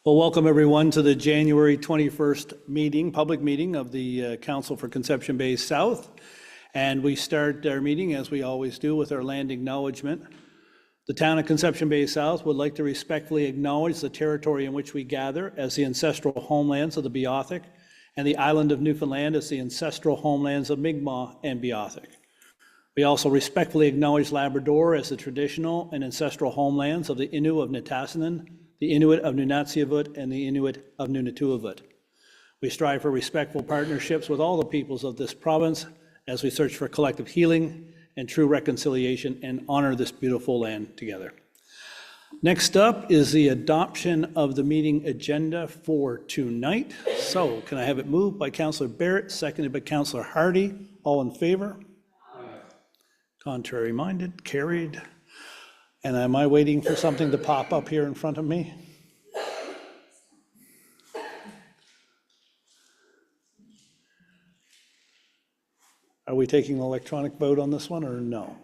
Well, welcome everyone to the January 21st meeting, public meeting of the Council for Conception Bay South. And we start our meeting, as we always do, with our land acknowledgement. The town of Conception Bay South would like to respectfully acknowledge the territory in which we gather as the ancestral homelands of the Beothuk, and the island of Newfoundland as the ancestral homelands of Mi'kmaq and Beothuk. We also respectfully acknowledge Labrador as the traditional and ancestral homelands of the Innu of Nitassinan, the Inuit of Nunatsiavut, and the Inuit of Nunatuavut. We strive for respectful partnerships with all the peoples of this province as we search for collective healing and true reconciliation and honor this beautiful land together. Next up is the adoption of the meeting agenda for tonight. So can I have it moved by Councillor Barrett, seconded by Councillor Hardy? All in favor? Aye. Contrary minded, carried. And am I waiting for something to pop up here in front of me? Are we taking an electronic vote on this one or no?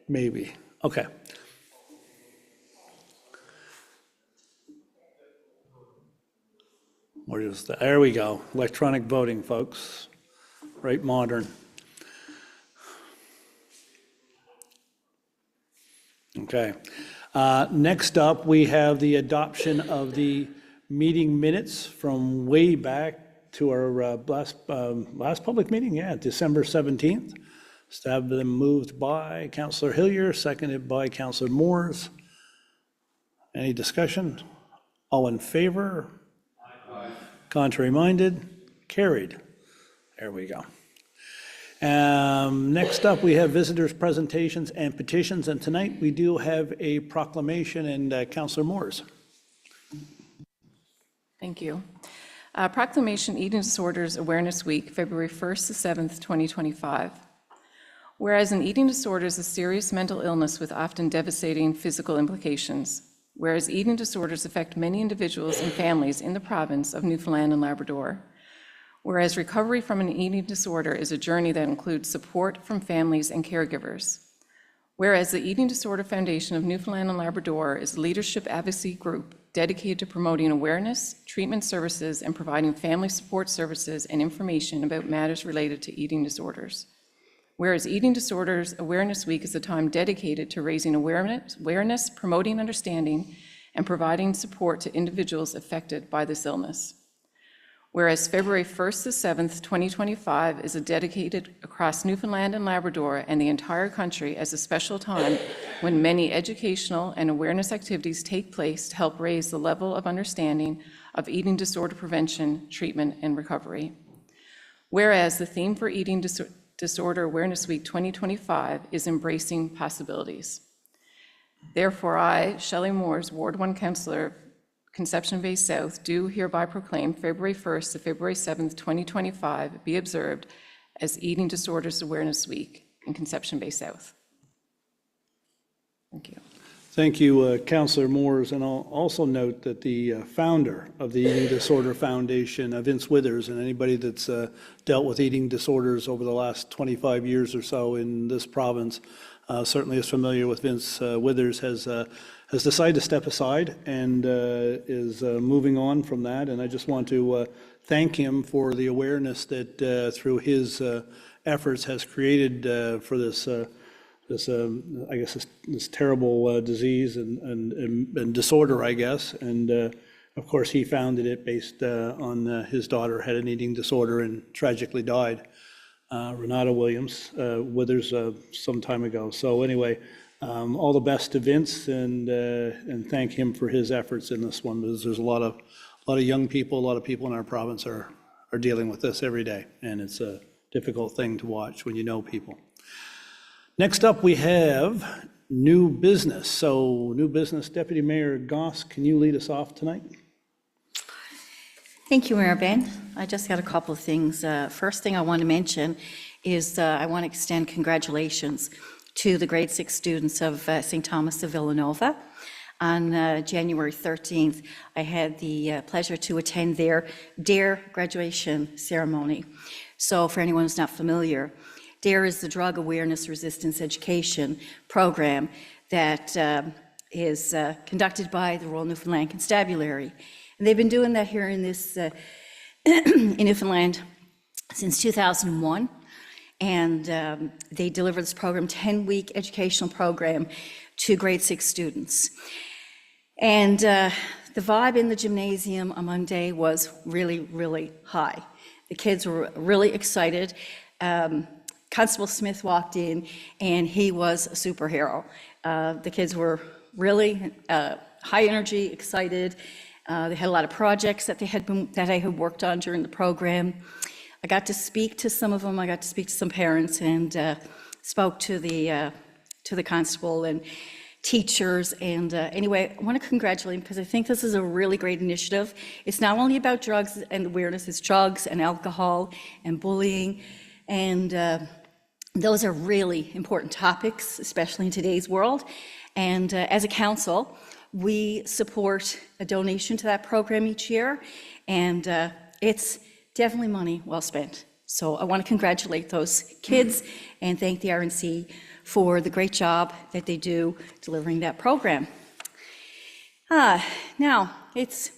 Maybe. Okay. There we go. Electronic voting, folks. Right, modern. Okay. Next up, we have the adoption of the meeting minutes from way back to our last public meeting, December 17th. So have them moved by Councillor Hillier, seconded by Councillor Moores. Any discussion? All in favor? Aye. Contrary minded? Carried. There we go. Next up, we have visitors' presentations and petitions, and tonight we do have a proclamation, and Councillor Moores. Thank you. Proclamation Eating Disorders Awareness Week, February 1st to 7th, 2025. Whereas an eating disorder is a serious mental illness with often devastating physical implications, whereas eating disorders affect many individuals and families in the province of Newfoundland and Labrador, whereas recovery from an eating disorder is a journey that includes support from families and caregivers, whereas the Eating Disorder Foundation of Newfoundland and Labrador is a leadership advocacy group dedicated to promoting awareness, treatment services, and providing family support services and information about matters related to eating disorders. Whereas Eating Disorders Awareness Week is a time dedicated to raising awareness, promoting understanding, and providing support to individuals affected by this illness. Whereas February 1st to 7th, 2025 is dedicated across Newfoundland and Labrador and the entire country as a special time when many educational and awareness activities take place to help raise the level of understanding of eating disorder prevention, treatment, and recovery. Whereas the theme for Eating Disorder Awareness Week 2025 is Embracing Possibilities. Therefore, I, Shelley Moores, Ward 1 Councillor, Conception Bay South, do hereby proclaim February 1st to February 7th, 2025 be observed as Eating Disorders Awareness Week in Conception Bay South. Thank you. Thank you, Councillor Moores, and I'll also note that the founder of the Eating Disorder Foundation, Vince Withers, and anybody that's dealt with eating disorders over the last 25 years or so in this province certainly is familiar with Vince Withers, has decided to step aside and is moving on from that. And I just want to thank him for the awareness that through his efforts has created for this terrible disease and disorder, I guess. And of course, he founded it based on his daughter had an eating disorder and tragically died, Renata Williams Withers, some time ago. So anyway, all the best to Vince, and thank him for his efforts in this one, because there's a lot of young people, a lot of people in our province are dealing with this every day, and it's a difficult thing to watch when you know people. Next up, we have new business. So new business, Deputy Mayor Goss, can you lead us off tonight? Thank you, Mayor Ben. I just got a couple of things. First thing I want to mention is I want to extend congratulations to the grade 6 students of St. Thomas of Villanova. On January 13th, I had the pleasure to attend their DARE graduation ceremony. So for anyone who's not familiar, DARE is the Drug Awareness Resistance Education Program that is conducted by the Royal Newfoundland Constabulary. And they've been doing that here in this in Newfoundland since 2001. And they deliver this program, 10-week educational program, to grade 6 students. And the vibe in the gymnasium on Monday was really, really high. The kids were really excited. Constable Smith walked in, and he was a superhero. The kids were really high energy, excited. They had a lot of projects that I had worked on during the program. I got to speak to some of them. I got to speak to some parents, and spoke to the constable and teachers. And anyway, I want to congratulate them because I think this is a really great initiative. It's not only about drugs and awareness, it's drugs and alcohol and bullying. And those are really important topics, especially in today's world. And as a council, we support a donation to that program each year. And it's definitely money well spent. So I want to congratulate those kids and thank the RNC for the great job that they do delivering that program. Now, it's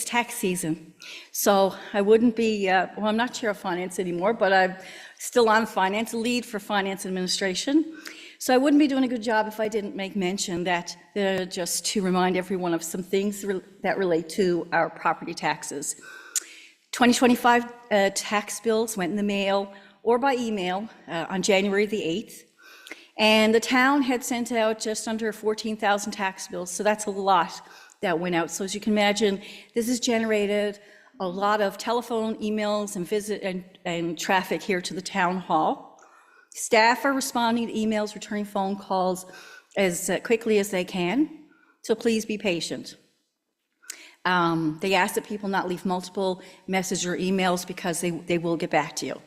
tax season, so I wouldn't be, well, I'm not chair of finance anymore, but I'm still on finance, lead for finance administration. So I wouldn't be doing a good job if I didn't make mention that, just to remind everyone of some things that relate to our property taxes. 2025 tax bills went in the mail or by email on January the 8th. And the town had sent out just under 14,000 tax bills, so that's a lot that went out. So as you can imagine, this has generated a lot of telephone, emails, and visit and traffic here to the town hall. Staff are responding to emails, returning phone calls as quickly as they can, so please be patient. They ask that people not leave multiple messages or emails because they will get back to you.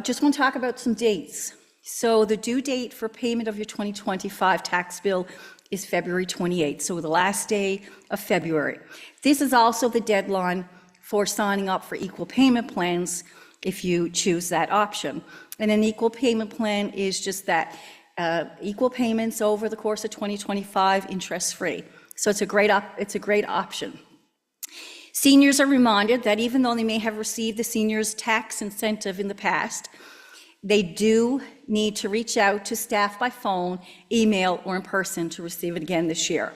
Just want to talk about some dates. So the due date for payment of your 2025 tax bill is February 28th, so the last day of February. This is also the deadline for signing up for equal payment plans if you choose that option. And an equal payment plan is just that, equal payments over the course of 2025, interest-free. So it's a great option. Seniors are reminded that even though they may have received the seniors tax incentive in the past, they do need to reach out to staff by phone, email, or in person to receive it again this year.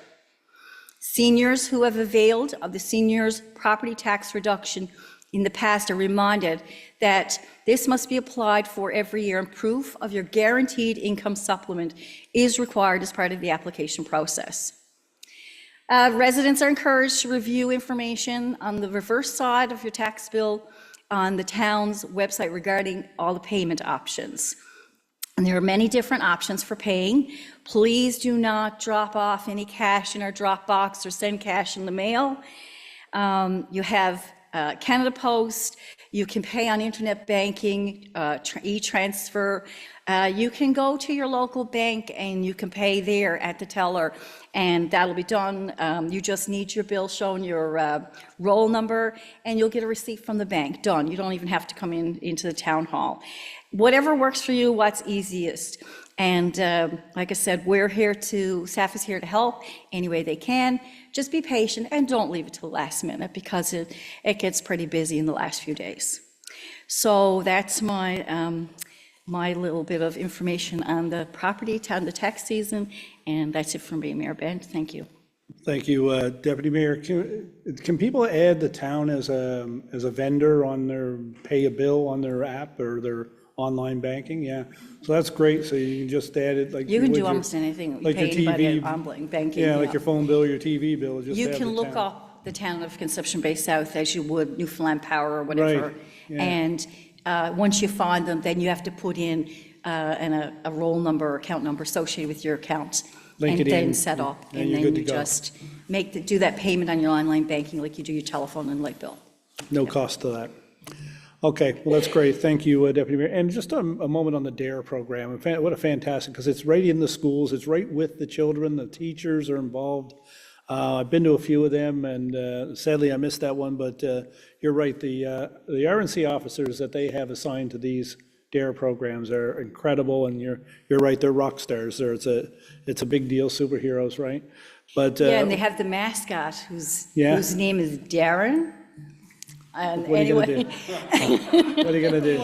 Seniors who have availed of the seniors property tax reduction in the past are reminded that this must be applied for every year, and proof of your guaranteed income supplement is required as part of the application process. Residents are encouraged to review information on the reverse side of your tax bill on the town's website regarding all the payment options. And there are many different options for paying. Please do not drop off any cash in our drop box or send cash in the mail. You have Canada Post, you can pay on internet banking, e-transfer. You can go to your local bank and you can pay there at the teller, and that'll be done. You just need your bill showing your roll number, and you'll get a receipt from the bank. Done. You don't even have to come into the town hall. Whatever works for you, what's easiest. And like I said, staff is here to help any way they can. Just be patient and don't leave it to the last minute because it gets pretty busy in the last few days. So that's my little bit of information on the property, on the tax season, and that's it from me, Mayor Bent. Thank you. Thank you, Deputy Mayor. Can people add the town as a vendor on their pay a bill on their app or their online banking? Yeah, so that's great. So you can just add it like you can do almost anything. Like your TV online banking. Yeah, like your phone bill, your TV bill. Just you can look up the town of Conception Bay South as you would Newfoundland Power or whatever, right. Yeah. And once you find them, then you have to put in a roll number or account number associated with your account. Link and it then in, set up, and and you're then good you to go. just do that payment on your online banking like you do your telephone and light bill. No cost to that. Okay, well, that's great. Thank you, Deputy Mayor. And just a moment on the DARE program. What a fantastic, because it's right in the schools. It's right with the children. The teachers are involved. I've been to a few of them, and sadly, I missed that one. But you're right. The RNC officers that they have assigned to these DARE programs are incredible, and you're right, they're rock stars. It's a big deal, superheroes, right? But Yeah, and they have the mascot Yeah. whose name is Darren. And what are you gonna anyway, do? What are you gonna do?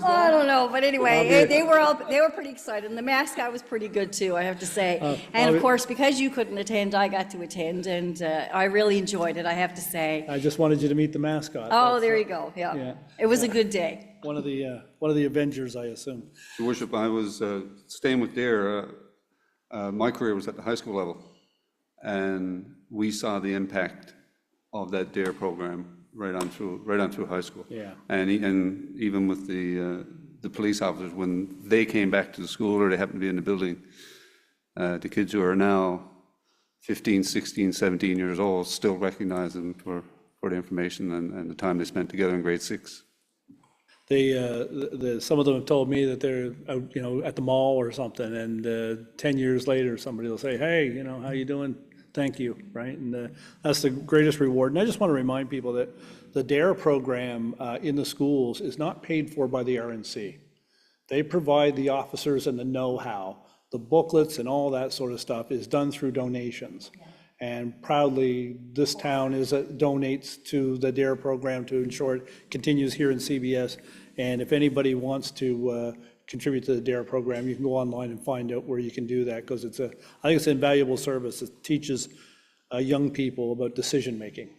I don't know, but anyway, they were pretty excited, and the mascot was pretty good too, I have to say. And of course, because you couldn't attend, I got to attend, and I really enjoyed it, I have to say. I just wanted you to meet the mascot. Oh, there you go, Yeah. yeah. It was a good day. One of the Avengers, I assume. Your Worship, I was staying with DARE. My career was at the high school level, and we saw the impact of that DARE program right on through high school. Yeah. And even with the police officers, when they came back to the school or they happened to be in the building, the kids who are now 15, 16, 17 years old still recognize them for the information and the time they spent together in grade 6. Some of them have told me that they're out, at the mall or something, and 10 years later, somebody will say, hey, how you doing? Thank you, right? And that's the greatest reward. And I just want to remind people that the DARE program in the schools is not paid for by the RNC. They provide the officers and the know-how. The booklets and all that sort of stuff is done through donations. And proudly, this town donates to the DARE program to ensure it continues here in CBS. And if anybody wants to contribute to the DARE program, you can go online and find out where you can do that, because I think it's an invaluable service. It teaches young people about decision-making,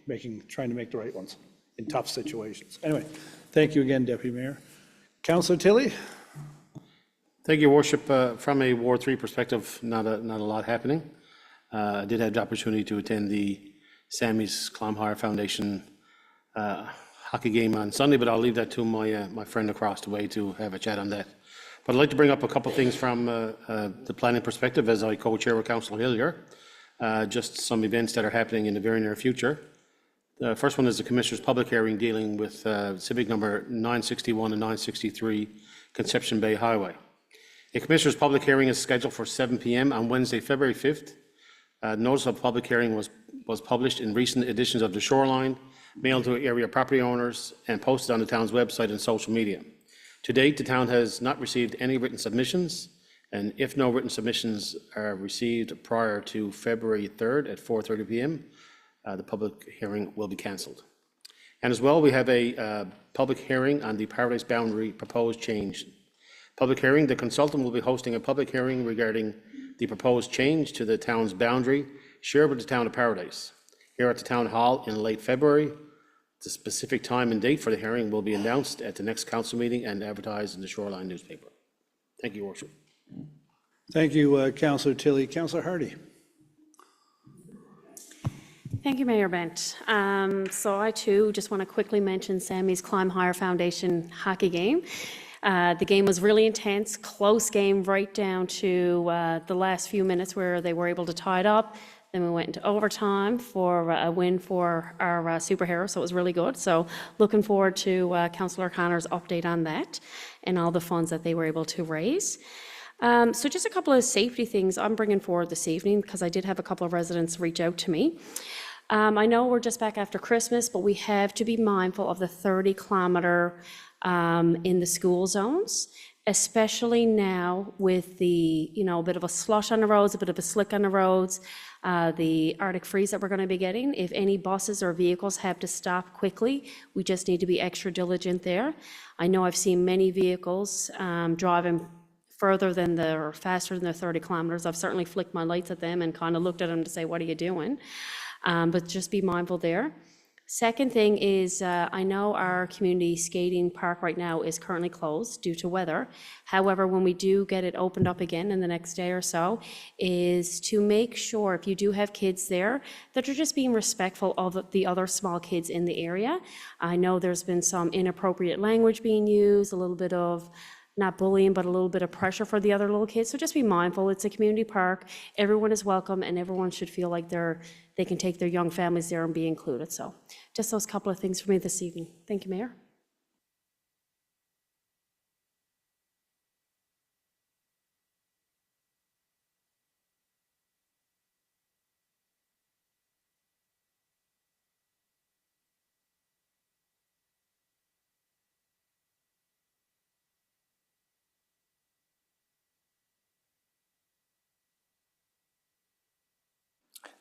trying to make the right ones in tough situations. Anyway, thank you again, Deputy Mayor. Councillor Tilley? Thank you, Your Worship. From a Ward 3 perspective, not a lot happening. I did have the opportunity to attend the Sammy's Clonmire Foundation hockey game on Sunday, but I'll leave that to my friend across the way to have a chat on that. But I'd like to bring up a couple of things from the planning perspective as I co-chair with Councillor Hillier. Just some events that are happening in the very near future. The first one is the Commissioner's public hearing dealing with Civic number 961 and 963 Conception Bay Highway. A Commissioner's public hearing is scheduled for 7 p.m. on Wednesday, February 5th. Notice of public hearing was published in recent editions of The Shoreline, mailed to area property owners, and posted on the town's website and social media. To date, the town has not received any written submissions, and if no written submissions are received prior to February 3rd at 4:30 p.m., the public hearing will be cancelled. And as well, we have a public hearing on the Paradise Boundary proposed change. Public hearing, the consultant will be hosting a public hearing regarding the proposed change to the town's boundary shared with the town of Paradise here at the Town Hall in late February. The specific time and date for the hearing will be announced at the next council meeting and advertised in the Shoreline newspaper. Thank you, Your Worship. Thank you, Councillor Tilley. Councillor Hardy? Thank you, Mayor Bent. So I too just want to quickly mention Sammy's Climb Higher Foundation hockey game. The game was really intense, close game right down to the last few minutes where they were able to tie it up. Then we went into overtime for a win for our superhero, so it was really good. So looking forward to Councillor Connor's update on that and all the funds that they were able to raise. So just a couple of safety things I'm bringing forward this evening because I did have a couple of residents reach out to me. I know we're just back after Christmas, but we have to be mindful of the 30-kilometer in the school zones, especially now with the, a bit of a slush on the roads, a bit of a slick on the roads, the Arctic freeze that we're going to be getting. If any buses or vehicles have to stop quickly, we just need to be extra diligent there. I know I've seen many vehicles driving further than or faster than the 30 kilometers. I've certainly flicked my lights at them and kind of looked at them to say, what are you doing? But just be mindful there. Second thing is, I know our community skating park right now is currently closed due to weather. However, when we do get it opened up again in the next day or so, is to make sure if you do have kids there, that you're just being respectful of the other small kids in the area. I know there's been some inappropriate language being used, a little bit of not bullying, but a little bit of pressure for the other little kids. So just be mindful. It's a community park. Everyone is welcome, and everyone should feel like they can take their young families there and be included. So just those couple of things for me this evening. Thank you, Mayor.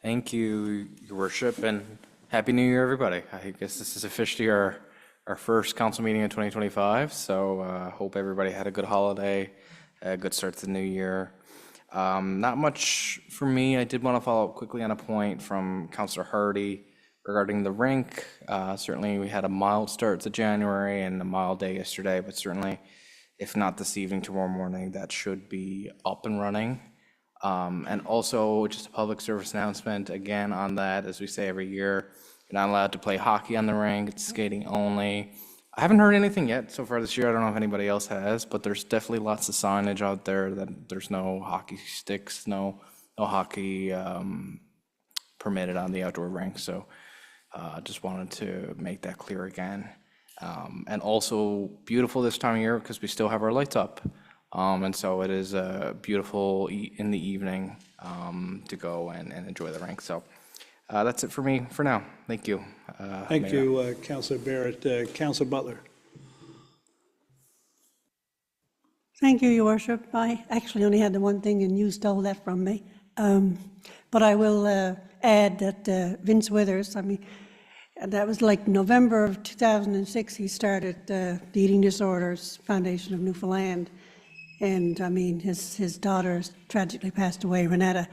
Thank you, Your Worship, and Happy New Year, everybody. I guess this is officially our first council meeting in 2025, so hope everybody had a good holiday, a good start to the new year. Not much for me. I did want to follow up quickly on a point from Councillor Hardy regarding the rink. Certainly, we had a mild start to January and a mild day yesterday, but certainly, if not this evening, tomorrow morning, that should be up and running. And also, just a public service announcement, again, on that, as we say every year, you're not allowed to play hockey on the rink, it's skating only. I haven't heard anything yet so far this year, I don't know if anybody else has, but there's definitely lots of signage out there that there's no hockey sticks, no hockey permitted on the outdoor rink, so just wanted to make that clear again. And also beautiful this time of year because we still have our lights up. And so it is beautiful in the evening to go and enjoy the rink. So that's it for me for now. Thank you. Thank Mayor. you, Councillor Barrett. Councillor Butler. Thank you, Your Worship. I actually only had the one thing and you stole that from me. But I will add that Vince Withers, I mean, that was like November of 2006, he started the Eating Disorders Foundation of Newfoundland. And I mean, his daughter tragically passed away, Renetta.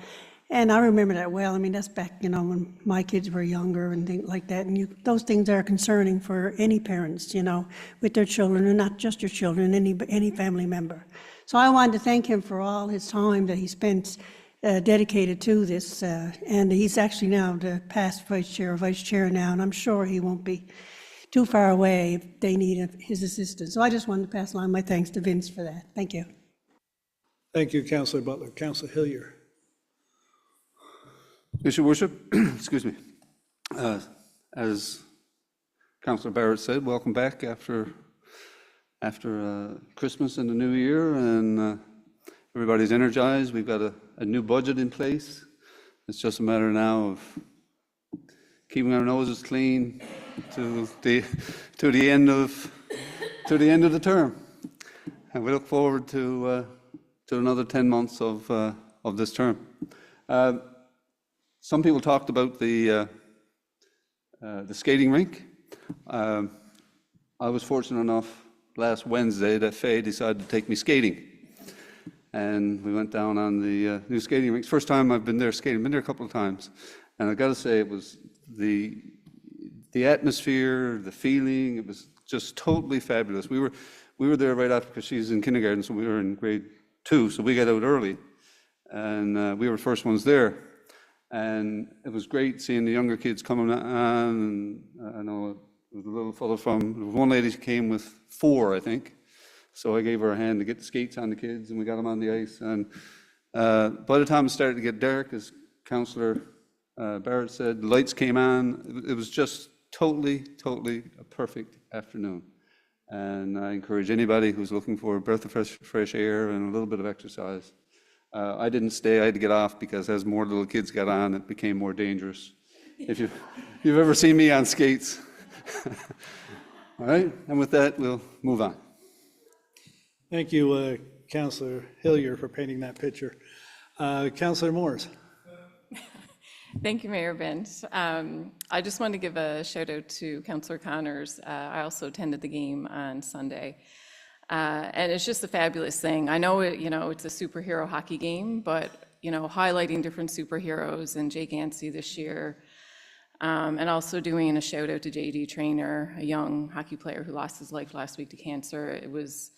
And I remember that well. I mean, that's back, you know, when my kids were younger and things like that. And those things are concerning for any parents, you know, with their children, and not just your children, any family member. So I wanted to thank him for all his time that he spent dedicated to this. And he's actually now the past vice chair now, and I'm sure he won't be too far away if they need his assistance. So I just wanted to pass along my thanks to Vince for that. Thank you. Thank you, Councillor Butler. Councillor Hillier. Yes, Your Worship, excuse me. As Councillor Barrett said, welcome back after Christmas and the New Year, and everybody's energized. We've got a new budget in place. It's just a matter now of keeping our noses clean to the end of the term, and we look forward to another 10 months of this term. Some people talked about the skating rink. I was fortunate enough last Wednesday that Faye decided to take me skating, and we went down on the new skating rink. First time I've been there skating. Been there a couple of times, and I got to say it was the atmosphere, the feeling. It was just totally fabulous. We were there right after because she's in kindergarten, so we were in grade 2, so we got out early, and we were the first ones there. And it was great seeing the younger kids coming on, and I know there was a little fellow one lady came with 4, I think, so I gave her a hand to get the skates on the kids, and we got them on the ice. And by the time it started to get dark, as Councillor Barrett said, the lights came on. It was just totally a perfect afternoon. And I encourage anybody who's looking for a breath of fresh air and a little bit of exercise. I didn't stay, I had to get off because as more little kids got on, it became more dangerous. If you've ever seen me on skates. All right, and with that, we'll move on. Thank you, Councillor Hillier, for painting that picture. Councillor Moores. Thank you, Mayor Bent. I just wanted to give a shout out to Councillor Connors. I also attended the game on Sunday. And it's just a fabulous thing. I know it's a superhero hockey game, but highlighting different superheroes and Jake Yancey this year, and also doing a shout out to JD Trainer, a young hockey player who lost his life last week to cancer. It was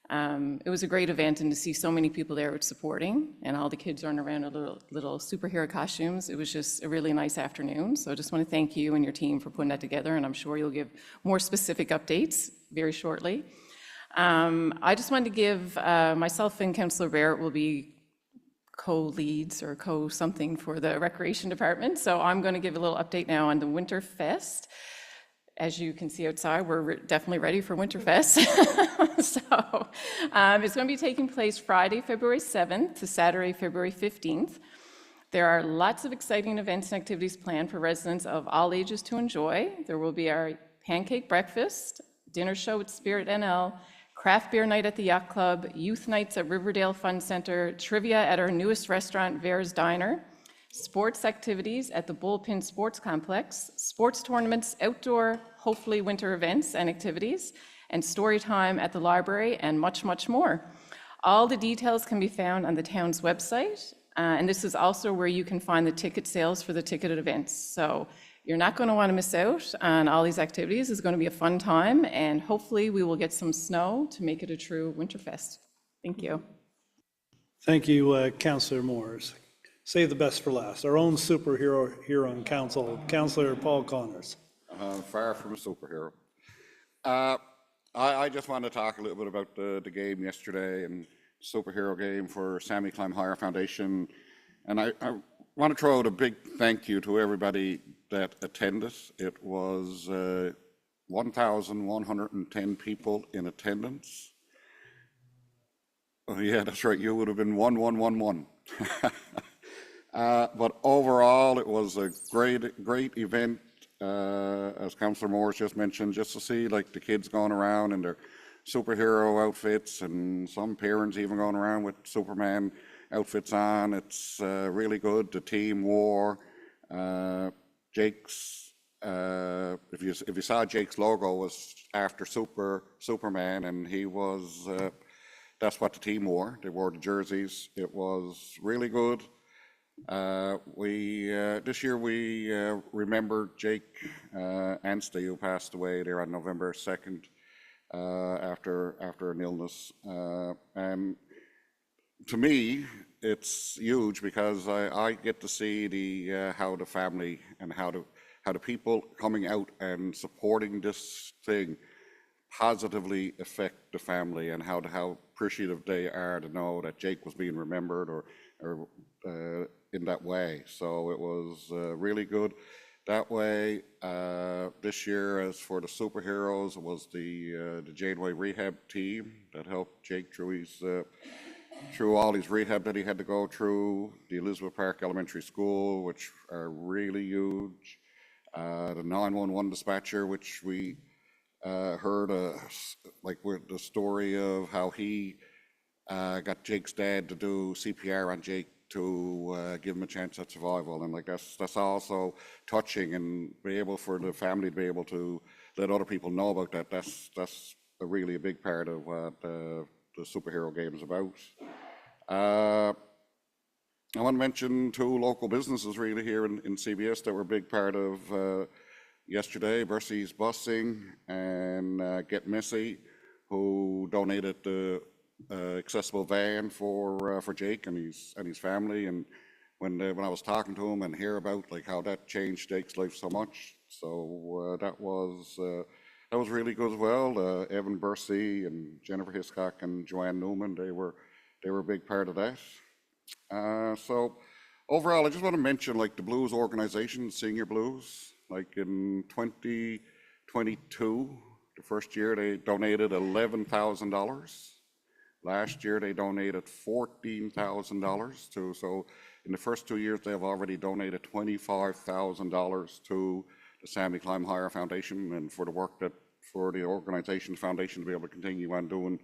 a great event, and to see so many people there supporting, and all the kids running around in little superhero costumes. It was just a really nice afternoon. So I just want to thank you and your team for putting that together, and I'm sure you'll give more specific updates very shortly. I just wanted to give, myself and Councillor Barrett will be co-leads or co-something for the Recreation Department. So I'm going to give a little update now on the Winterfest. As you can see outside, we're definitely ready for Winterfest. So it's going to be taking place Friday, February 7th to Saturday, February 15th. There are lots of exciting events and activities planned for residents of all ages to enjoy. There will be our pancake breakfast, dinner show at Spirit NL, craft beer night at the Yacht Club, youth nights at Riverdale Fun Center, trivia at our newest restaurant, Vera's Diner, sports activities at the Bullpen Sports Complex, sports tournaments, outdoor, hopefully winter events and activities, and story time at the library, and much, much more. All the details can be found on the town's website, and this is also where you can find the ticket sales for the ticketed events. So you're not going to want to miss out on all these activities. It's going to be a fun time, and hopefully we will get some snow to make it a true Winterfest. Thank you. Thank you, Councillor Moores. Save the best for last. Our own superhero here on council, Councillor Paul Connors. Far from a superhero. I just want to talk a little bit about the game yesterday and superhero game for Sammy Climb Higher Foundation. And I want to throw out a big thank you to everybody that attended. It was 1,110 people in attendance. Oh, yeah, that's right. You would have been 1111. But overall, it was a great event. As Councillor Moores just mentioned, just to see like the kids going around in their superhero outfits, and some parents even going around with Superman outfits on. It's really good. The team wore Jake's. If you saw Jake's logo was after Superman, and he was. That's what the team wore. They wore the jerseys. It was really good. This year we remembered Jake Anstey, who passed away there on November 2nd after an illness. And to me, it's huge because I get to see how the family and how the people coming out and supporting this thing positively affect the family, and how appreciative they are to know that Jake was being remembered or in that way. So it was really good that way. This year, as for the superheroes, it was the Janeway rehab team that helped Jake through all his rehab that he had to go through. The Elizabeth Park Elementary School, which are really huge. The 911 dispatcher, which we heard with the story of how he got Jake's dad to do CPR on Jake to give him a chance at survival, and like that's also touching, and be able for the family to be able to let other people know about that. That's really a big part of what the superhero game is about. I want to mention two local businesses really here in CBS that were a big part of yesterday: Bercy's Busing and Get Messy, who donated the accessible van for Jake and his family. And when I was talking to him and hear about like how that changed Jake's life so much, so that was really good as well. Evan Bercy and Jennifer Hiscock and Joanne Newman, they were a big part of that. So overall, I just want to mention like the blues organization, Senior Blues. Like in 2022, the first year they donated $11,000. Last year they donated $14,000 to. So in the first 2 years, they have already donated $25,000 to the Sammy Climb Higher Foundation, and for the work that for the organization, foundation, to be able to continue on doing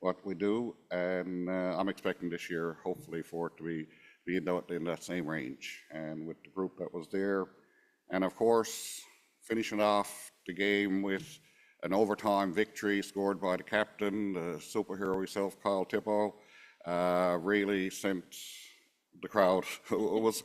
what we do. And I'm expecting this year, hopefully, for it to be in that same range, and with the group that was there. And of course, finishing off the game with an overtime victory scored by the captain, the superhero himself, Kyle Tippo, really sent the crowd. It was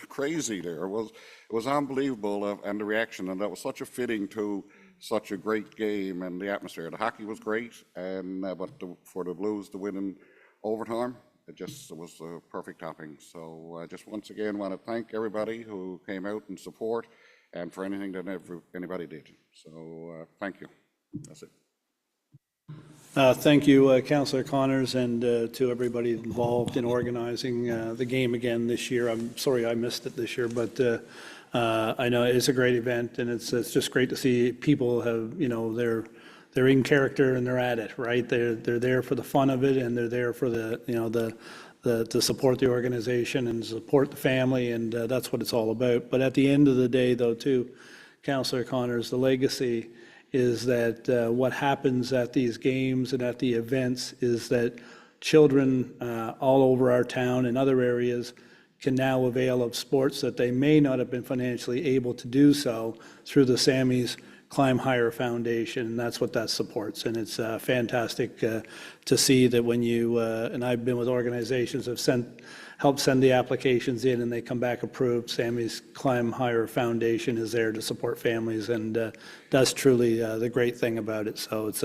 crazy there. It was unbelievable, and the reaction, and that was such a fitting to such a great game, and the atmosphere. The hockey was great, and but for the Blues to win in overtime, it was a perfect topping. So I just once again want to thank everybody who came out in support, and for anything that anybody did. So thank you. That's it. Thank you, Councillor Connors, and to everybody involved in organizing the game again this year. I'm sorry I missed it this year, but I know it's a great event, and it's just great to see people have, they're in character and they're at it, right? They're there for the fun of it, and they're there for to support the organization and support the family, and that's what it's all about. But at the end of the day, though, too, Councillor Connors, the legacy is that what happens at these games and at the events is that children all over our town and other areas can now avail of sports that they may not have been financially able to do so through the Sammy's Climb Higher Foundation, and that's what that supports. And it's fantastic to see that when you, and I've been with organizations that have helped send the applications in and they come back approved. Sammy's Climb Higher Foundation is there to support families, and that's truly the great thing about it. So it's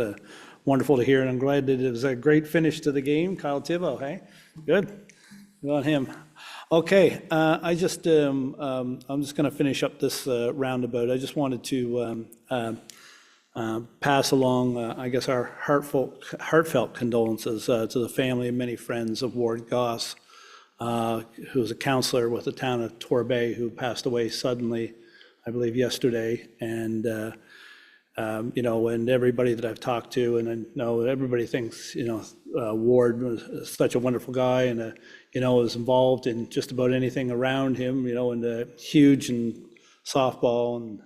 wonderful to hear, and I'm glad that it was a great finish to the game. Kyle Thibault, hey? Good. Good on him. Okay, I'm just going to finish up this roundabout. I just wanted to pass along, I guess, our heartfelt condolences to the family and many friends of Ward Goss, who was a counselor with the town of Torbay, who passed away suddenly, I believe yesterday. And you know, and everybody that I've talked to, and I know everybody thinks, you know, Ward was such a wonderful guy, and you know, was involved in just about anything around him, you know, and huge in softball and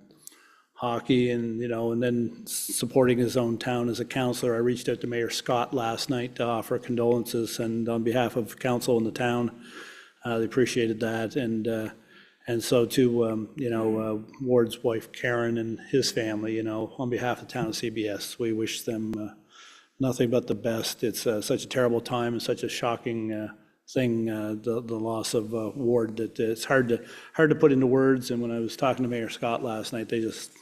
hockey, and you know, and then supporting his own town as a counselor. I reached out to Mayor Scott last night to offer condolences, and on behalf of council and the town, they appreciated that, and so to you know, Ward's wife Karen and his family, you know, on behalf of the town of CBS, we wish them nothing but the best. It's such a terrible time and such a shocking thing, the loss of Ward, that it's hard to put into words. And when I was talking to Mayor Scott last night, they just,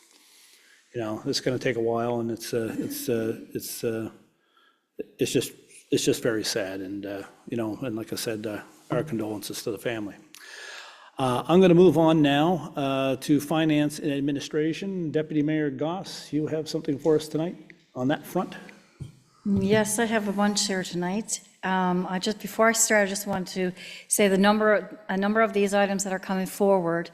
you know, it's going to take a while, and it's just very sad. And you know, and like I said, our condolences to the family. I'm going to move on now to Finance and Administration. Deputy Mayor Goss, you have something for us tonight on that front? Yes, I have a bunch here tonight. Before I start, I just want to say a number of these items that are coming forward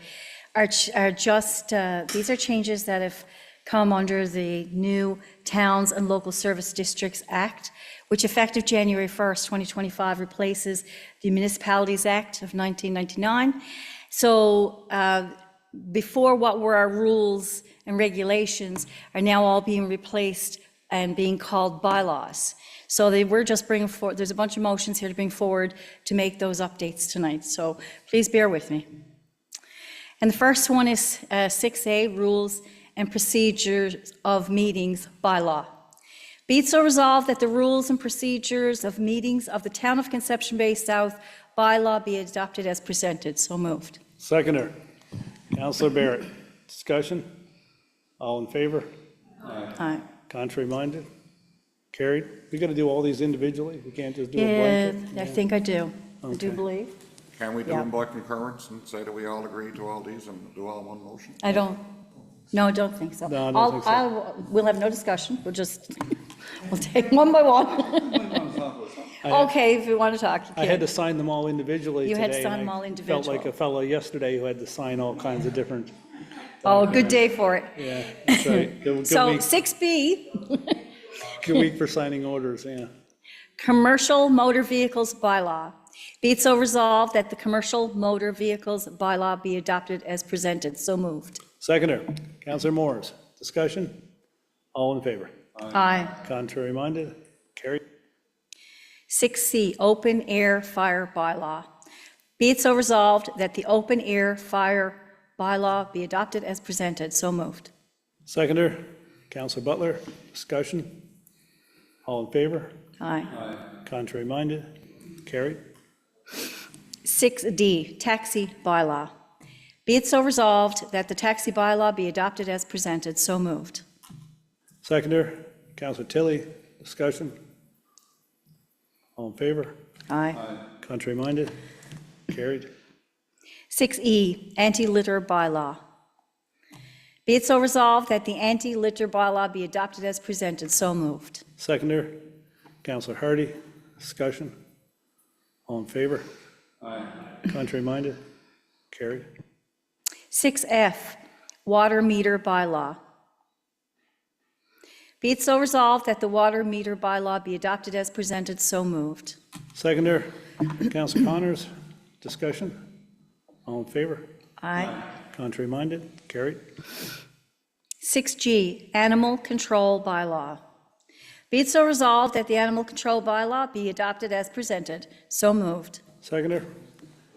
are just, these are changes that have come under the new Towns and Local Service Districts Act, which effective January 1st, 2025, replaces the Municipalities Act of 1999. So before, what were our rules and regulations are now all being replaced and being called bylaws. So they were just bringing forward, there's a bunch of motions here to bring forward to make those updates tonight. So please bear with me. And the first one is 6A, Rules and Procedures of Meetings Bylaw. Be it so resolved that the rules and procedures of meetings of the Town of Conception Bay South bylaw be adopted as presented. So moved. Seconder, Councillor Barrett. Discussion? All in favor? Aye. Contrary minded? Carried? We got to do all these individually? We can't just do a Yeah, blanket? I think I do. I do Okay. believe. Can we do Yeah. them by concurrence and say that we all agree to all these and do all in one motion? I don't, no, I don't think so. No, I don't think so. We'll have no discussion. We'll take one by one. Okay, if you want to talk, you I had to can. sign them all individually You today. had to sign and them all I Felt individual. like a fellow yesterday who had to sign all kinds of different, Oh, good day for it. yeah, that's right. Good So week, 6B, good week for signing orders, yeah. Commercial Motor Vehicles Bylaw. Be it so resolved that the Commercial Motor Vehicles Bylaw be adopted as presented. So moved. Seconder, Councillor Moores. Discussion? All in favor? Aye. Contrary minded? Carried. 6C, Open Air Fire Bylaw. Be it so resolved that the Open Air Fire Bylaw be adopted as presented. So moved. Seconder, Councillor Butler. Discussion? All in favor? Aye. Contrary minded? Carried. 6D, Taxi Bylaw. Be it so resolved that the Taxi Bylaw be adopted as presented. So moved. Seconder, Councillor Tilley. Discussion? All in favor? Aye. Contrary minded? Carried. 6E, Anti-Litter Bylaw. Be it so resolved that the Anti-Litter Bylaw be adopted as presented. So moved. Seconder, Councillor Hardy. Discussion? All in favor? Aye. Contrary minded? Carried. 6F, Water Meter Bylaw. Be it so resolved that the Water Meter Bylaw be adopted as presented. So moved. Seconder, Councillor Connors. Discussion? All in favor? Aye. Contrary minded? Carried. 6G, Animal Control Bylaw. Be it so resolved that the Animal Control Bylaw be adopted as presented. So moved. Seconder,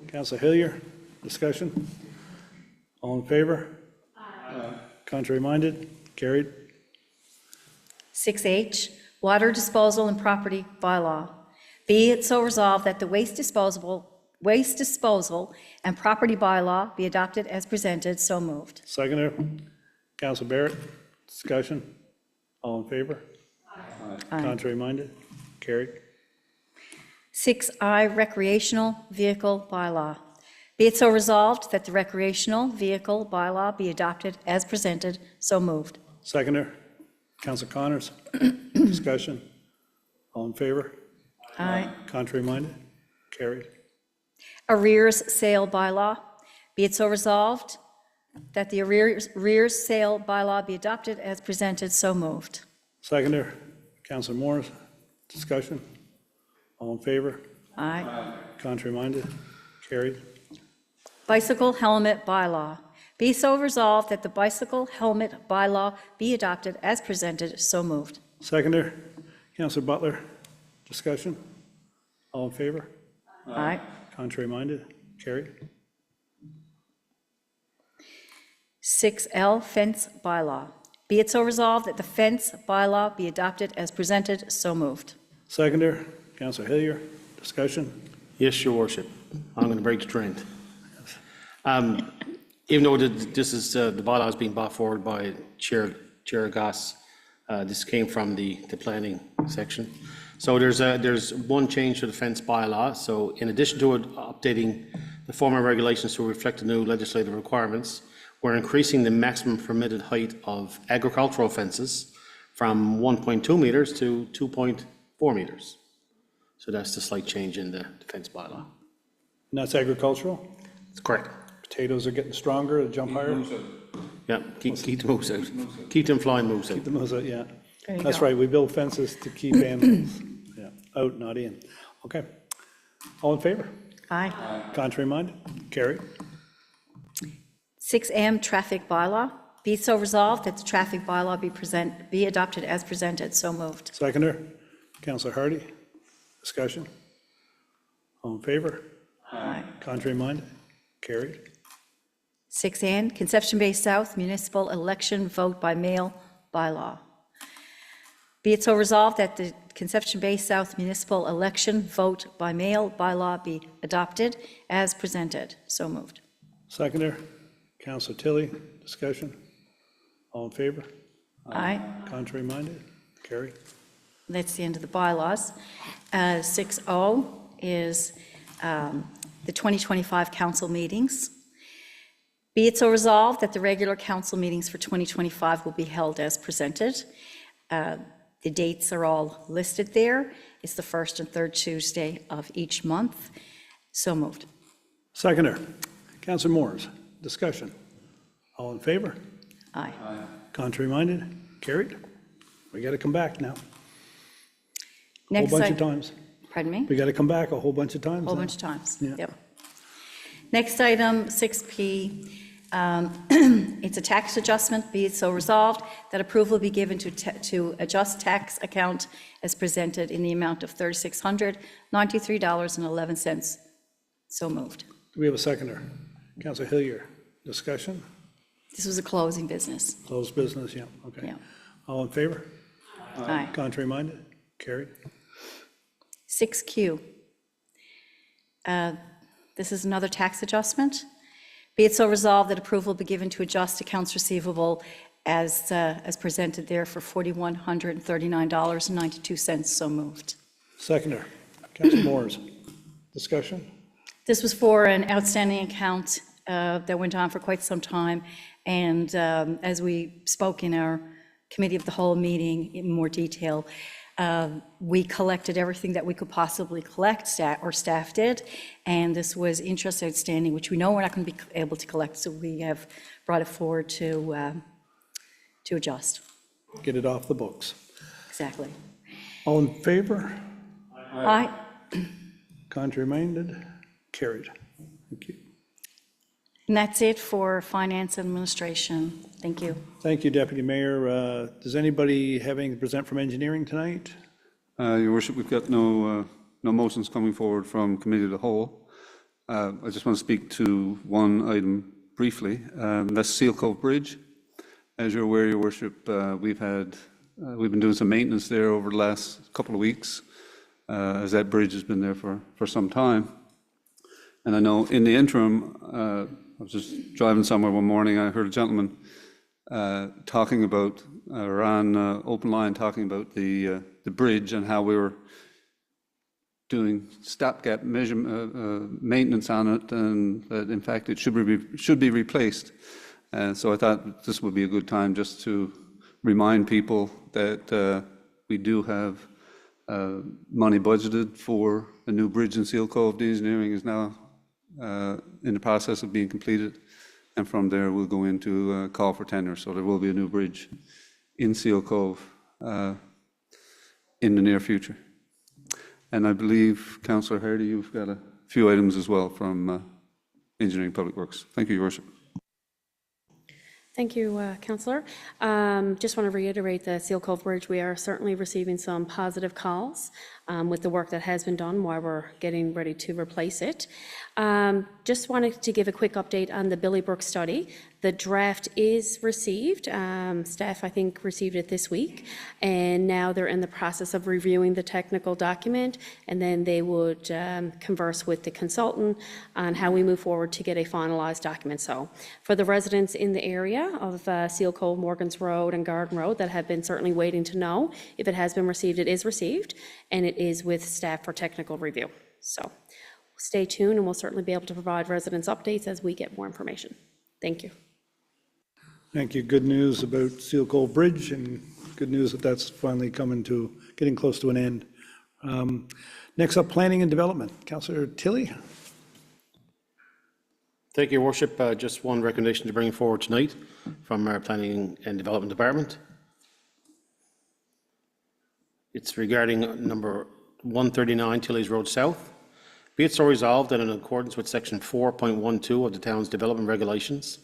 Councillor Hillier, discussion? All in favor? Contrary minded? Carried. 6H, Water Disposal and Property Bylaw. Be it so resolved that the waste disposal and property bylaw be adopted as presented. So moved. Seconder, Councillor Barrett, discussion? All in favor? Contrary minded? Carried. 6I, Recreational Vehicle Bylaw. Be it so resolved that the recreational vehicle bylaw be adopted as presented. So moved. Seconder, Councillor Connors, discussion? All in favor? Aye. Contrary minded? Carried. Arrears Sale Bylaw. Be it so resolved that the arrears sale bylaw be adopted as presented. So moved. Seconder, Councillor Morris, discussion? All in favor? Aye. Contrary minded? Carried. Bicycle Helmet Bylaw. Be so resolved that the bicycle helmet bylaw be adopted as presented. So moved. Seconder, Councillor Butler, discussion? All in favor? Aye. Contrary minded? Carried. 6L, Fence Bylaw. Be it so resolved that the fence bylaw be adopted as presented. So moved. Seconder, Councillor Hillier, discussion? Yes, Your Worship. I'm going to break the trend. Even though this is, the bylaw is being brought forward by Chair Goss, this came from the planning section. So there's one change to the fence bylaw. So in addition to updating the former regulations to reflect the new legislative requirements, we're increasing the maximum permitted height of agricultural fences from 1.2 meters to 2.4 meters. So that's the slight change in the fence bylaw. And that's agricultural? That's correct. Potatoes are getting stronger, they jump higher? Yeah, keep the moose out. Keep them flying moose out. Keep the moose out, yeah. There you That's go. right, we build fences to keep animals, yeah, out, not in. Okay. All in favor? Aye. Contrary minded? Carried. 6M, Traffic Bylaw. Be it so resolved that the traffic bylaw be adopted as presented. So moved. Seconder, Councillor Hardy, discussion? All in favor? Aye. Contrary minded? Carried. 6N, Conception Bay South Municipal Election Vote by Mail Bylaw. Be it so resolved that the Conception Bay South Municipal Election Vote by Mail Bylaw be adopted as presented. So moved. Seconder, Councillor Tilly, discussion? All in favor? Aye. Contrary minded? Carried. That's the end of the bylaws. 6O is the 2025 council meetings. Be it so resolved that the regular council meetings for 2025 will be held as presented. The dates are all listed there. It's the first and third Tuesday of each month. So moved. Seconder, Councillor Moores, discussion? All in favor? Aye. Contrary minded? Carried. We got to come back now. Whole Next bunch of item. times. Pardon me? We got to come back a whole bunch of times. Whole now. bunch of times. Yeah. Yep. Next item, 6P. It's a tax adjustment. Be it so resolved that approval be given to adjust tax account as presented in the amount of $3,693.11. So moved. Do we have a seconder? Councillor Hillier, discussion? This was a closing business. Closed business, yeah, okay. Yeah. All in favor? Aye. Contrary minded? Carried. 6Q. This is another tax adjustment. Be it so resolved that approval be given to adjust accounts receivable as presented there for $4,139.92. So moved. Seconder, Councillor Moores, discussion? This was for an outstanding account that went on for quite some time, and as we spoke in our Committee of the Whole meeting in more detail, we collected everything that we could possibly collect, staff did, and this was interest outstanding, which we know we're not going to be able to collect, so we have brought it forward to adjust. Get it off the books. Exactly. All in favor? Aye. Contrary minded? Carried. Thank you. And that's it for Finance and Administration. Thank you. Thank you, Deputy Mayor. Does anybody have anything to present from engineering tonight? Your Worship, we've got no motions coming forward from Committee of the Whole. I just want to speak to one item briefly. That's Seal Cove Bridge. As you're aware, Your Worship, we've been doing some maintenance there over the last couple of weeks, as that bridge has been there for some time. And I know in the interim, I was just driving somewhere one morning, I heard a gentleman talking about, or on open line, talking about the bridge and how we were doing stopgap maintenance on it, and that in fact it should be replaced. And so I thought this would be a good time just to remind people that we do have money budgeted for a new bridge in Seal Cove. The engineering is now in the process of being completed, and from there we'll go into a call for tender. So there will be a new bridge in Seal Cove in the near future. And I believe, Councillor Hardy, you've got a few items as well from Engineering Public Works. Thank you, Your Worship. Thank you, Councillor. Just want to reiterate the Seal Cove Bridge. We are certainly receiving some positive calls with the work that has been done while we're getting ready to replace it. Just wanted to give a quick update on the Billy Brook study. The draft is received. Staff, I think, received it this week, and now they're in the process of reviewing the technical document, and then they would converse with the consultant on how we move forward to get a finalized document. So for the residents in the area of Seal Cove, Morgans Road, and Garden Road that have been certainly waiting to know if it has been received, it is received, and it is with staff for technical review. So stay tuned, and we'll certainly be able to provide residents updates as we get more information. Thank you. Thank you. Good news about Seal Cove Bridge, and good news that that's finally getting close to an end. Next up, Planning and Development. Councillor Tilley. Thank you, Your Worship. Just one recommendation to bring forward tonight from our Planning and Development Department. It's regarding number 139 Tilley's Road South. Be it so resolved that in accordance with section 4.12 of the town's development regulations,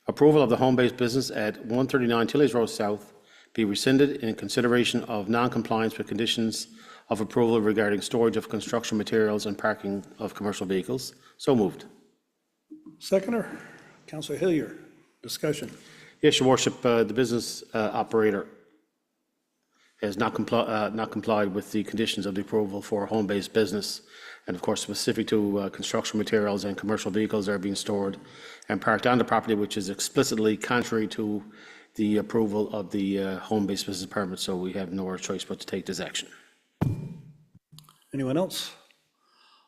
approval of the home-based business at 139 Tilley's Road South be rescinded in consideration of non-compliance with conditions of approval regarding storage of construction materials and parking of commercial vehicles. So moved. Seconder, Councillor Hillier. Discussion. Yes, Your Worship, the business operator has not complied with the conditions of the approval for a home-based business, and of course specific to construction materials and commercial vehicles that are being stored and parked on the property, which is explicitly contrary to the approval of the home-based business permit. So we have no other choice but to take this action. Anyone else?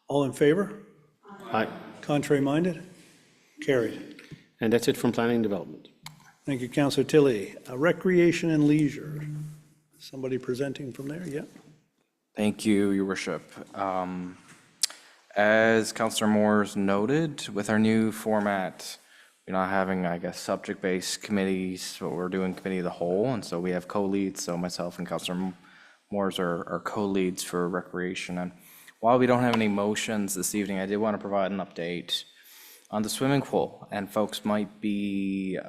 All in favor? Aye. Contrary minded? Carried. And that's it from Planning and Development. Thank you, Councillor Tilley. Recreation and Leisure. Somebody presenting from there? Yeah. Thank you, Your Worship. As Councillor Moores noted, with our new format, we're not having, I guess, subject-based committees, but we're doing committee of the whole, and so we have co-leads. So myself and Councillor Moores are co-leads for recreation. And while we don't have any motions this evening, I did want to provide an update on the swimming pool. And folks might be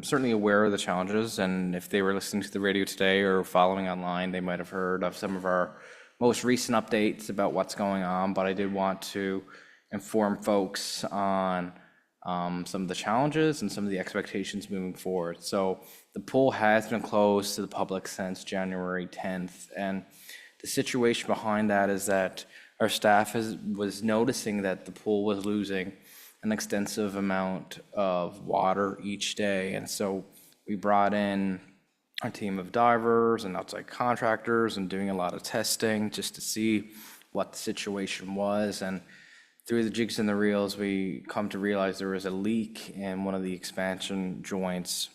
certainly aware of the challenges, and if they were listening to the radio today or following online, they might have heard of some of our most recent updates about what's going on. But I did want to inform folks on some of the challenges and some of the expectations moving forward. So the pool has been closed to the public since January 10th, and the situation behind that is that our staff was noticing that the pool was losing an extensive amount of water each day, and so we brought in a team of divers and outside contractors and doing a lot of testing just to see what the situation was. And through the jigs and the reels, we come to realize there was a leak in one of the expansion joints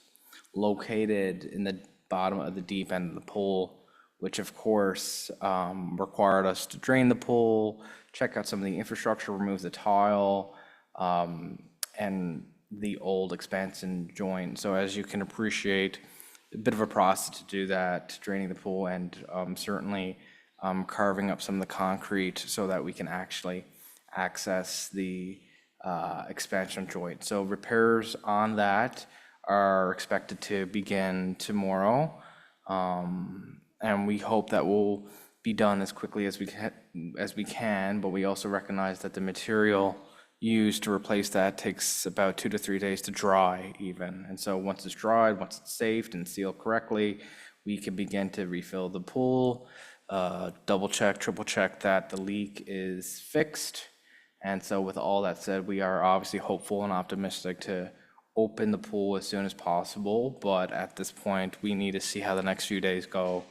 located in the bottom of the deep end of the pool, which of course required us to drain the pool, check out some of the infrastructure, remove the tile, and the old expansion joint. So as you can appreciate, a bit of a process to do that, draining the pool, and certainly carving up some of the concrete so that we can actually access the expansion joint. So repairs on that are expected to begin tomorrow, and we hope that will be done as quickly as we can, but we also recognize that the material used to replace that takes about 2 to 3 days to dry even. And so once it's dried, once it's safed and sealed correctly, we can begin to refill the pool, double check, triple check that the leak is fixed. And so with all that said, we are obviously hopeful and optimistic to open the pool as soon as possible. But at this point, we need to see how the next few days go,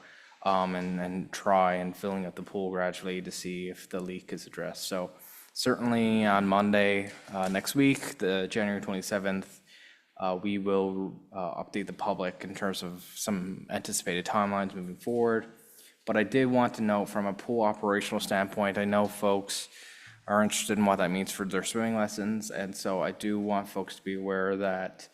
and try and filling up the pool gradually to see if the leak is addressed. So certainly on Monday next week, the January 27th, we will update the public in terms of some anticipated timelines moving forward. But I did want to note from a pool operational standpoint, I know folks are interested in what that means for their swimming lessons. And so I do want folks to be aware that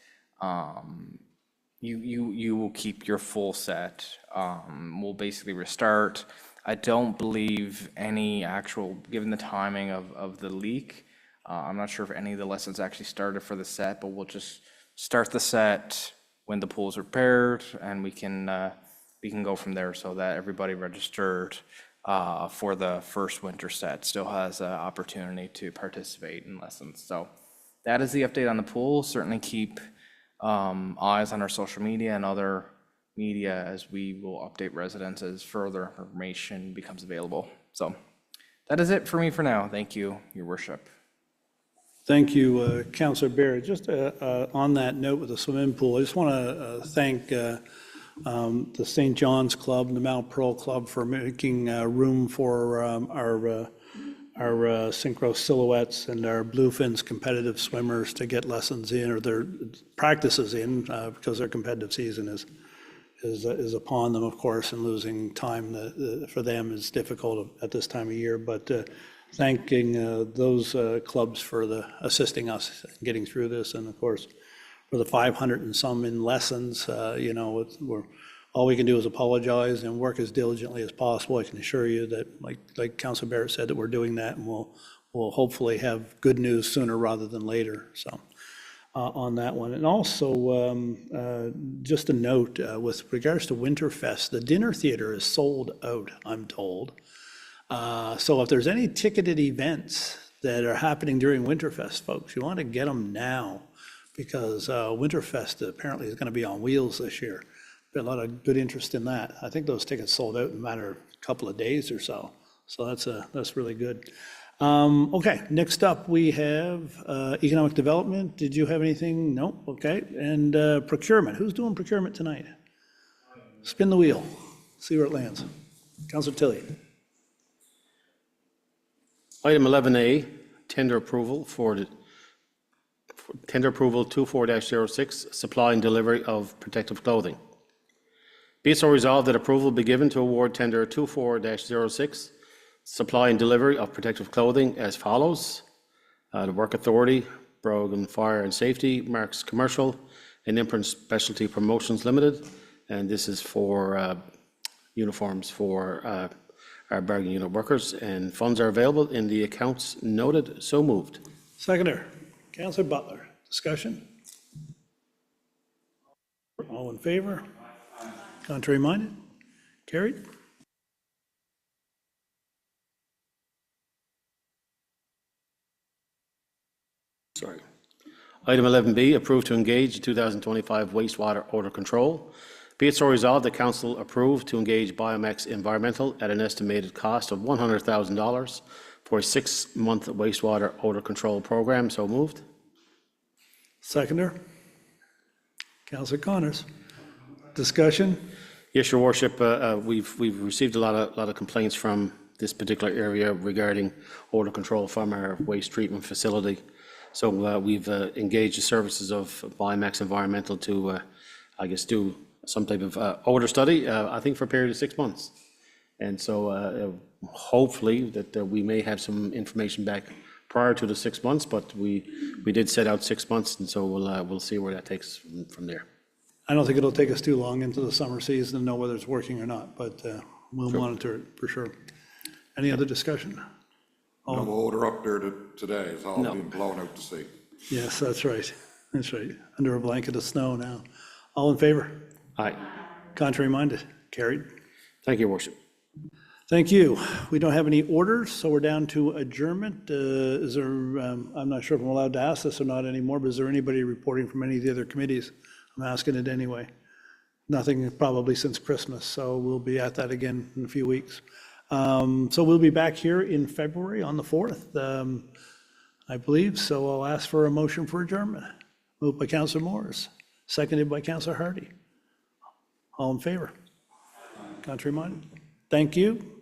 you will keep your full set. We'll basically restart. I don't believe any actual, given the timing of the leak, I'm not sure if any of the lessons actually started for the set, but we'll just start the set when the pool is repaired, and we can go from there so that everybody registered for the first winter set still has an opportunity to participate in lessons. So that is the update on the pool. Certainly keep eyes on our social media and other media as we will update residents as further information becomes available. So that is it for me for now. Thank you, Your Worship. Thank you, Councillor Barrett. Just on that note with the swimming pool, I just want to thank the St. John's Club and the Mount Pearl Club for making room for our synchro silhouettes and our Bluefins competitive swimmers to get lessons in or their practices in because their competitive season is upon them, of course, and losing time for them is difficult at this time of year. But thanking those clubs for assisting us in getting through this, and of course, for the 500 and some in lessons, all we can do is apologize and work as diligently as possible. I can assure you that, like Councilor Barrett said, that we're doing that, and we'll hopefully have good news sooner rather than later. So on that one, and also just a note with regards to Winterfest, the dinner theater is sold out, I'm told. So if there's any ticketed events that are happening during Winterfest, folks, you want to get them now, because Winterfest apparently is going to be on wheels this year. Been a lot of good interest in that. I think those tickets sold out in a matter of a couple of days or so. So that's really good. Okay, next up we have economic development. Did you have anything? No. Okay, and procurement. Who's doing procurement tonight? Spin the wheel. See where it lands. Councillor Tilley. Item 11A, tender approval tender approval 24-06, supply and delivery of protective clothing. Be it so resolved that approval be given to award tender 24-06, supply and delivery of protective clothing as follows. The Work Authority, Brogan Fire and Safety, Marks Commercial, and Imprint Specialty Promotions Limited. And this is for uniforms for our bargaining unit workers, and funds are available in the accounts noted. So moved. Seconder, Councillor Butler. Discussion? All in favor? Contrary minded? Carried. Sorry. Item 11B, approved to engage the 2025 wastewater odor control. Be it so resolved, the council approved to engage Biomax Environmental at an estimated cost of $100,000 for a 6-month wastewater odor control program. So moved. Seconder, Councillor Connors. Discussion? Yes, Your Worship, we've received a lot of complaints from this particular area regarding odor control from our waste treatment facility. So we've engaged the services of Biomax Environmental to, do some type of odor study, I think for a period of 6 months. And so hopefully that we may have some information back prior to the 6 months, but we did set out 6 months, and so we'll see where that takes from there. I don't think it'll take us too long into the summer season to know whether it's working or not, but we'll monitor it for sure. Any other discussion? No odor up there today, it's all been blown out to sea. Yes, that's right. That's right. Under a blanket of snow now. All in favor? Aye. Contrary minded? Carried. Thank you, Your Worship. Thank you. We don't have any orders, so we're down to adjournment. Is there, I'm not sure if I'm allowed to ask this or not anymore, but is there anybody reporting from any of the other committees? I'm asking it anyway. Nothing probably since Christmas, so we'll be at that again in a few weeks. So we'll be back here in February on the 4th, I believe, so I'll ask for a motion for adjournment. Moved by Councillor Morris, seconded by Councillor Hardy. All in favor? Contrary minded? Thank you.